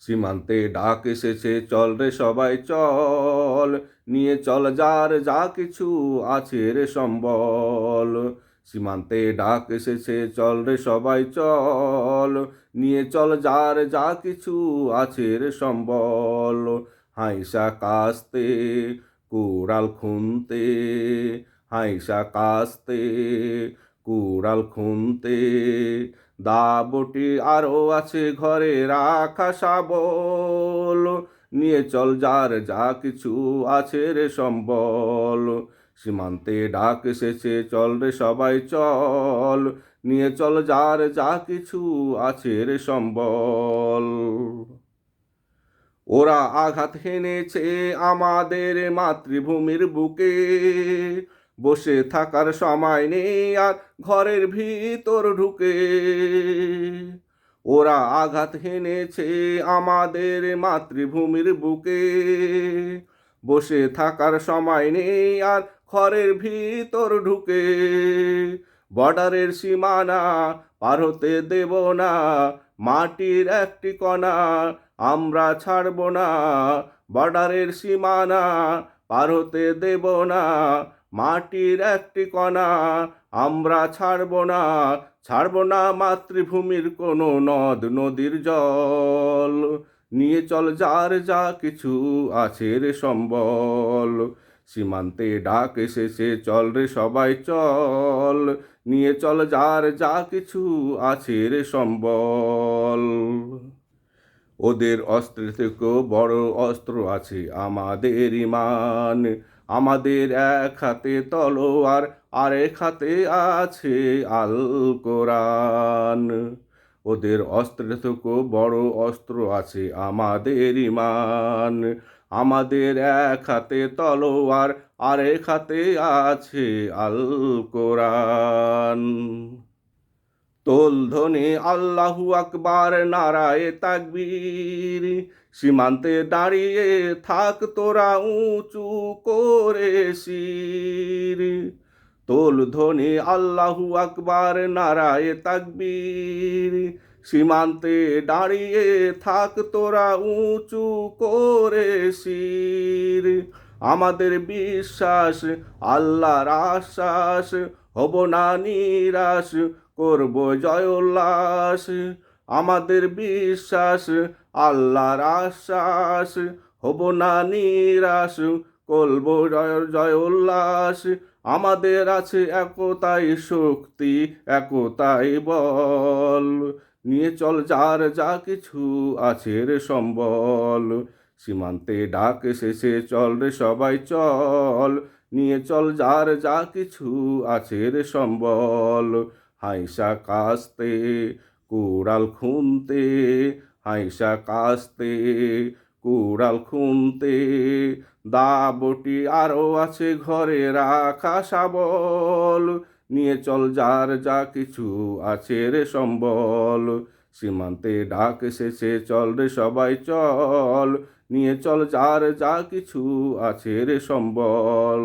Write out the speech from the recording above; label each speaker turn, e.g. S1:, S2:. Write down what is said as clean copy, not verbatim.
S1: সীমান্তে ডাক এসেছে, চল রে সবাই চল, নিয়ে চল যার যা কিছু আছে রে সম্বল। সীমান্তে ডাক এসেছে, চল রে সবাই চল, নিয়ে চল যার যা কিছু আছে রে সম্বল। হাইসা কাস্তে কুড়াল খুনতে, হাইসা কাস্তে কুড়াল খুনতে, দাবটি আরো আছে ঘরে রাখা শাবল, নিয়ে চল যার যা কিছু আছে রে সম্বল। সীমান্তে ডাক এসেছে, চল রে সবাই চল, নিয়ে চল যার যা কিছু আছে রে সম্বল। ওরা আঘাত হেনেছে আমাদের মাতৃভূমির বুকে, বসে থাকার সময় নেই আর ঘরের ভিতর ঢুকে। ওরা আঘাত হেনেছে আমাদের মাতৃভূমির বুকে, বসে থাকার সময় নেই আর ঘরের ভিতর ঢুকে। বর্ডারের সীমানা পার হতে দেব না, মাটির একটি কণা আমরা ছাড়ব না। বর্ডারের সীমানা পার হতে দেব না, মাটির একটি কণা আমরা ছাড়ব না। ছাড়ব না মাতৃভূমির কোনো নদ নদীর জল, নিয়ে চল যার যা কিছু আছে রে সম্বল। সীমান্তে ডাক এসেছে, চল রে সবাই চল, নিয়ে চল যার যা কিছু আছে রে সম্বল। ওদের অস্ত্রের থেকেও বড় অস্ত্র আছে আমাদের ঈমান। আমাদের এক হাতে তলোয়ার, আরেক হাতে আছে আল কোরআন। ওদের অস্ত্রের থেকেও বড় অস্ত্র আছে আমাদের ঈমান। আমাদের এক হাতে তলোয়ার, আরেক হাতে আছে আল কোরআন। তোল ধ্বনি আল্লাহু আকবার, নারায়ে তাকবীর, সীমান্তে দাঁড়িয়ে থাক তোরা উঁচু করে শির। তোল ধ্বনি আল্লাহু আকবার, নারায়ে তাকবীর, সীমান্তে দাঁড়িয়ে থাক তোরা উঁচু করে শির। আমাদের বিশ্বাস আল্লাহর আশ্বাস, হব না নিরাশ, করব জয় উল্লাস। আমাদের বিশ্বাস আল্লাহর আশ্বাস, হব না নিরাশ, করব জয় উল্লাস। আমাদের আছে একতাই শক্তি, একতাই বল, নিয়ে চল যার যা কিছু আছে রে সম্বল। সীমান্তে ডাক এসেছে, চল রে সবাই চল, নিয়ে চল যার যা কিছু আছে রে সম্বল। হাইসা কাস্তে কুড়াল খুনতে, হাইসা কাস্তে কুড়াল খুনতে, দাবটি আরো আছে ঘরে রাখা শাবল, নিয়ে চল যার যা কিছু আছে রে সম্বল। সীমান্তে ডাক এসেছে, চল রে সবাই চল, নিয়ে চল যার যা কিছু আছে রে সম্বল।